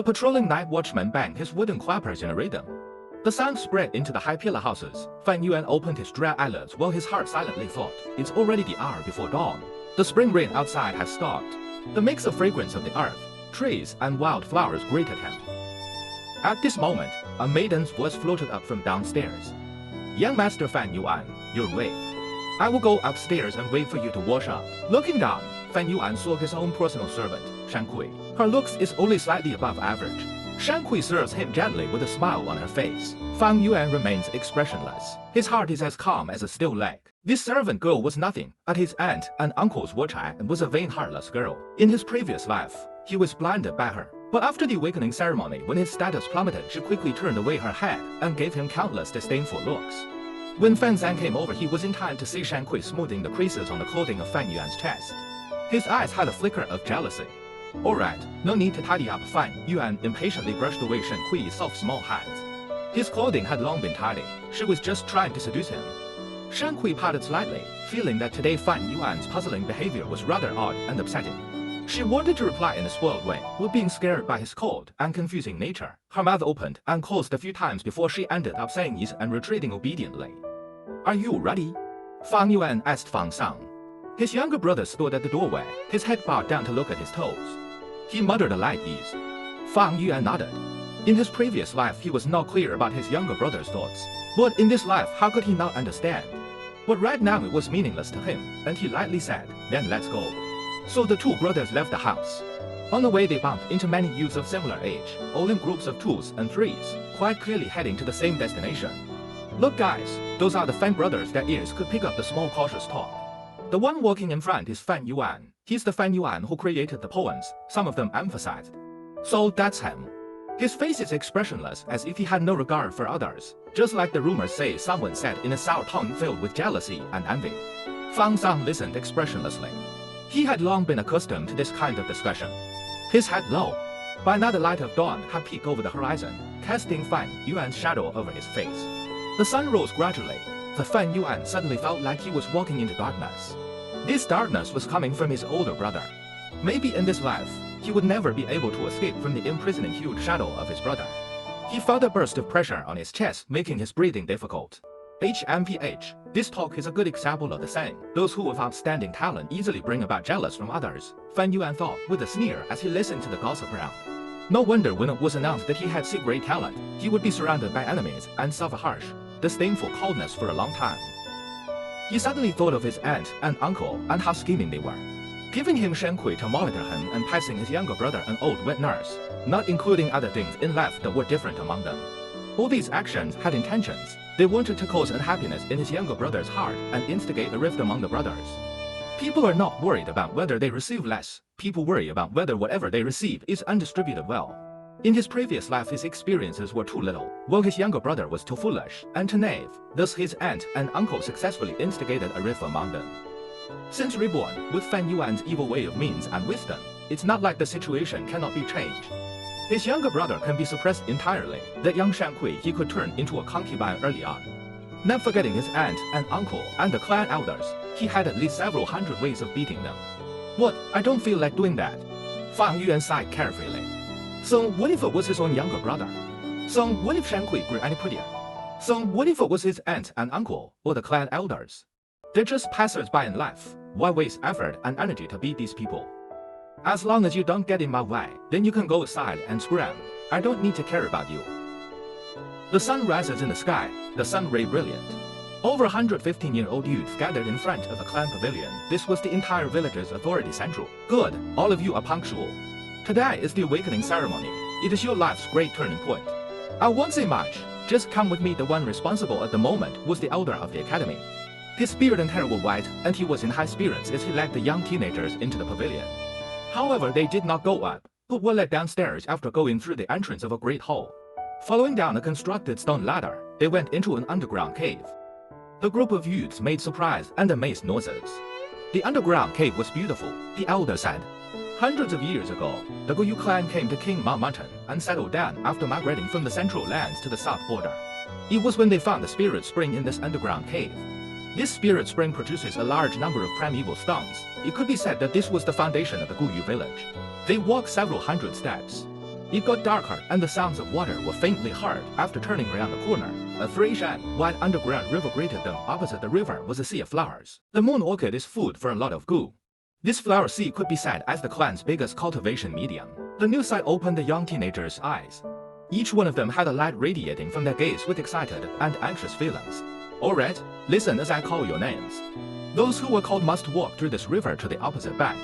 The patrolling night watchman banged his wooden clappers in a rhythm. The sound spread into the high pillar houses. Fang Yuan opened his dry eyelids while his heart silently thought, it's already the hour before dawn. The spring rain outside has stopped. The mix of fragrance of the earth, trees, and wildflowers greeted him. At this moment, a maiden's voice floated up from downstairs. Young Master Fang Yuan, you're late. I will go upstairs and wait for you to wash up. Looking down, Fang Yuan saw his own personal servant, Shan Kui. Her looks is only slightly above average. Shan Kui serves him gently with a smile on her face. Fang Yuan remains expressionless. His heart is as calm as a still lake. This servant girl was nothing but his aunt and uncle's watchman and was a vain, heartless girl. In his previous life, he was blinded by her. But after the awakening ceremony, when his status plummeted, she quickly turned away her head and gave him countless disdainful looks. When Fan Zhang came over, he was in time to see Shan Kui smoothing the creases on the clothing of Fang Yuan's chest. His eyes had a flicker of jealousy. Alright, no need to tidy up. Fang Yuan impatiently brushed away Shan Kui's soft small hands. His clothing had long been tidy. She was just trying to seduce him. Shan Kui pouted slightly, feeling that today Fang Yuan's puzzling behavior was rather odd and upsetting. She wanted to reply in a spoiled way, with being scared by his cold and confusing nature. Her mouth opened and closed a few times before she ended up saying yes and retreating obediently. Are you ready? Fang Yuan asked Fang Sang. His younger brother stood at the doorway, his head bowed down to look at his toes. He muttered a light yes. Fang Yuan nodded. In his previous life, he was not clear about his younger brother's thoughts. But in this life, how could he not understand? But right now it was meaningless to him, and he lightly said, then let's go. So the two brothers left the house. On the way they bumped into many youths of similar age, all in groups of twos and threes, quite clearly heading to the same destination. Look guys, those are the Fang brothers. Their ears could pick up the small cautious talk. The one walking in front is Fang Yuan. He's the Fang Yuan who created the poems, some of them emphasized. So that's him. His face is expressionless, as if he had no regard for others, just like the rumors say someone said in a sour tone filled with jealousy and envy. Fang Sang listened expressionlessly. He had long been accustomed to this kind of discussion. His head low. By now the light of dawn had peeked over the horizon, casting Fang Yuan's shadow over his face. The sun rose gradually. The Fang Yuan suddenly felt like he was walking into darkness. This darkness was coming from his older brother. Maybe in this life, he would never be able to escape from the imprisoning huge shadow of his brother. He felt a burst of pressure on his chest, making his breathing difficult. HMPH. This talk is a good example of the saying, those who with outstanding talent easily bring about jealous from others, Fang Yuan thought with a sneer as he listened to the gossip round. No wonder when it was announced that he had such great talent, he would be surrounded by enemies and suffer harsh, disdainful coldness for a long time. He suddenly thought of his aunt and uncle and how scheming they were. Giving him Shan Kui to monitor him and passing his younger brother an old wet nurse, not including other things in life that were different among them. All these actions had intentions. They wanted to cause unhappiness in his younger brother's heart and instigate a rift among the brothers. People are not worried about whether they receive less. People worry about whether whatever they receive is undistributed well. In his previous life, his experiences were too little, while his younger brother was too foolish and too naive. Thus his aunt and uncle successfully instigated a rift among them. Since reborn, with Fang Yuan's evil way of means and wisdom, it's not like the situation cannot be changed. His younger brother can be suppressed entirely. That young Shan Kui he could turn into a concubine early on. Not forgetting his aunt and uncle and the clan elders, he had at least several hundred ways of beating them. What? I don't feel like doing that. Fang Yuan sighed carefully. So what if it was his own younger brother? So what if Shan Kui grew any prettier? So what if it was his aunt and uncle or the clan elders? They're just passers-by in life. Why waste effort and energy to beat these people? As long as you don't get in my way, then you can go aside and scram. I don't need to care about you. The sun rises in the sky, the sun ray brilliant. Over 115-year-old youths gathered in front of the clan pavilion. This was the entire village's authority central. Good, all of you are punctual. Today is the awakening ceremony. It is your life's great turning point. I won't say much. Just come with me. The one responsible at the moment was the elder of the academy. His beard and hair were white, and he was in high spirits as he led the young teenagers into the pavilion. However, they did not go up, but were led downstairs after going through the entrance of a great hall. Following down a constructed stone ladder, they went into an underground cave. The group of youths made surprised and amazed noises. The underground cave was beautiful, the elder said. Hundreds of years ago, the Gu Yue clan came to King Ma Mountain and settled down after migrating from the central lands to the south border. It was when they found the spirit spring in this underground cave. This spirit spring produces a large number of primeval stones. It could be said that this was the foundation of the Gu Yue village. They walked several hundred steps. It got darker, and the sounds of water were faintly heard after turning around the corner. A 3-wide underground river greeted them. Opposite the river was a sea of flowers. The moon orchid is food for a lot of Gu. This flower sea could be said as the clan's biggest cultivation medium. The new sight opened the young teenagers' eyes. Each one of them had a light radiating from their gaze with excited and anxious feelings. All right, listen as I call your names. Those who were called must walk through this river to the opposite bank.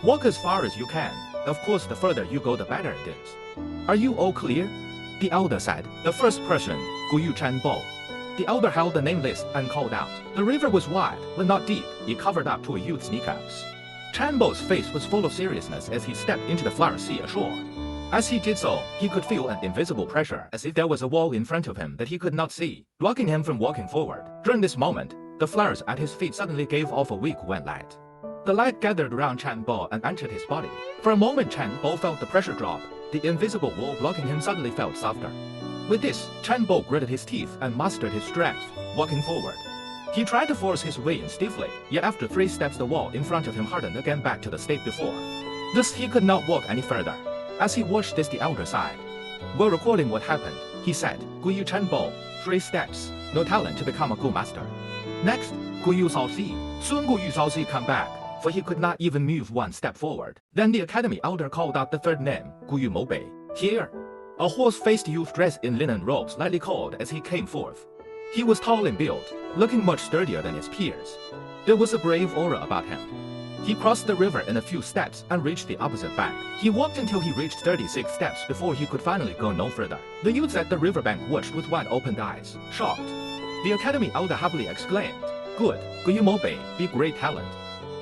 Walk as far as you can. Of course, the further you go, the better it is. Are you all clear? The elder said. The first person, Gu Yue Bo. The elder held the name list and called out. The river was wide, but not deep. It covered up to a youth's kneecaps. Chanbo's face was full of seriousness as he stepped into the flower sea ashore. As he did so, he could feel an invisible pressure, as if there was a wall in front of him that he could not see, blocking him from walking forward. During this moment, the flowers at his feet suddenly gave off a weak wan light. The light gathered around Chanbo and entered his body. For a moment, Chanbo felt the pressure drop. The invisible wall blocking him suddenly felt softer. With this, Chanbo gritted his teeth and mustered his strength, walking forward. He tried to force his way in stiffly, yet after 3 steps the wall in front of him hardened again back to the state before. Thus he could not walk any further. As he watched this, the elder sighed. While recalling what happened, he said, Gu Yue Chanbo, 3 steps, no talent to become a Gu master. Next, Gu Yue Shaoxi. Soon Gu Yue Shaoxi come back, for he could not even move 1 step forward. Then the academy elder called out the 3rd name, Gu Yue Bei. Here, a horse-faced youth dressed in linen robes lightly called as he came forth. He was tall in build, looking much sturdier than his peers. There was a brave aura about him. He crossed the river in a few steps and reached the opposite bank. He walked until he reached 36 steps before he could finally go no further. The youths at the riverbank watched with wide-opened eyes, shocked. The academy elder happily exclaimed, Good, Gu Yue Bei, be great talent.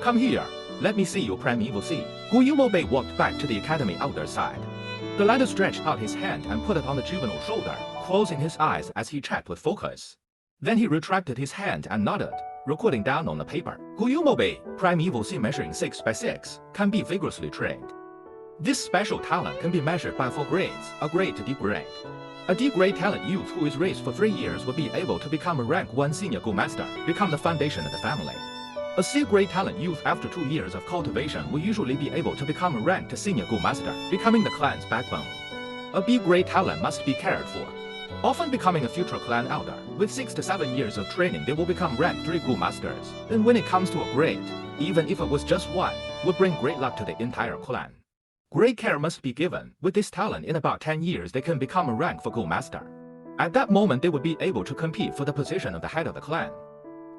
Come here, let me see your primeval sea. Gu Yue Bei walked back to the academy elder's side. The latter stretched out his hand and put it on the juvenile shoulder, closing his eyes as he checked with focus. Then he retracted his hand and nodded, recording down on the paper. Gu Yue Bei, primeval sea measuring 6 by 6, can be vigorously trained. This special talent can be measured by 4 grades, a grade to D grade. A D grade talent youth who is raised for 3 years will be able to become a rank 1 senior Gu master, become the foundation of the family. A C grade talent youth after 2 years of cultivation will usually be able to become a rank to senior Gu master, becoming the clan's backbone. A B grade talent must be cared for, often becoming a future clan elder. With 6 to 7 years of training, they will become rank 3 Gu masters. And when it comes to a grade, even if it was just 1, would bring great luck to the entire clan. Great care must be given. With this talent, in about 10 years, they can become a rank for Gu master. At that moment, they would be able to compete for the position of the head of the clan.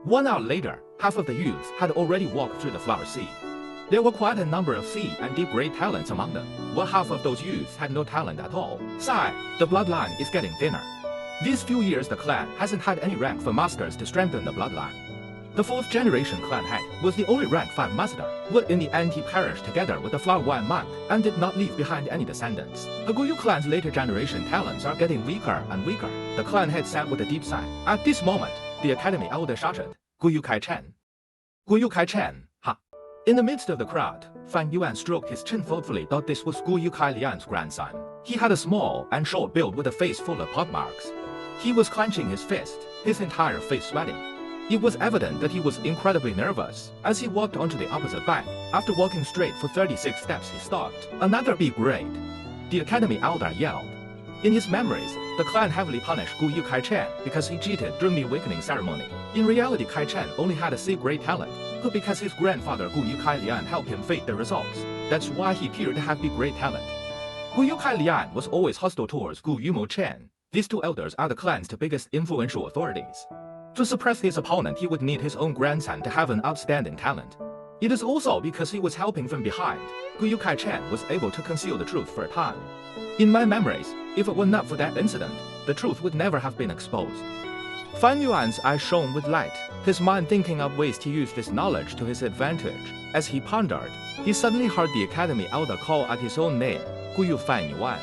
1 hour later, half of the youths had already walked through the flower sea. There were quite a number of C and D grade talents among them, while half of those youths had no talent at all. Sigh, the bloodline is getting thinner. These few years the clan hasn't had any rank for masters to strengthen the bloodline. The 4th generation clan head was the only rank 5 master, who in the end he perished together with the Flower Yuan monk and did not leave behind any descendants. The Gu Yue clan's later generation talents are getting weaker and weaker. The clan head sat with a deep sigh. At this moment, the academy elder shouted, Gu Yue Chen. Gu Yue Chen, ha. In the midst of the crowd, Fang Yuan stroked his chin thoughtfully. Thought this was Gu Yue Lian's grandson. He had a small and short build with a face full of pockmarks. He was clenching his fist, his entire face sweating. It was evident that he was incredibly nervous. As he walked onto the opposite bank, after walking straight for 36 steps he stopped. Another B grade. The academy elder yelled. In his memories, the clan heavily punished Gu Yue Chen because he cheated during the awakening ceremony. In reality, Kai Chen only had a C grade talent, but because his grandfather Gu Yue Lian helped him fake the results, that's why he appeared to have B grade talent. Gu Yue Lian was always hostile towards Gu Yue Chen. These 2 elders are the clan's biggest influential authorities. To suppress his opponent, he would need his own grandson to have an outstanding talent. It is also because he was helping from behind. Gu Yue Chen was able to conceal the truth for a time. In my memories, if it were not for that incident, the truth would never have been exposed. Fang Yuan's eyes shone with light, his mind thinking up ways to use this knowledge to his advantage. As he pondered, he suddenly heard the academy elder call out his own name, Gu Yue Fang Yuan.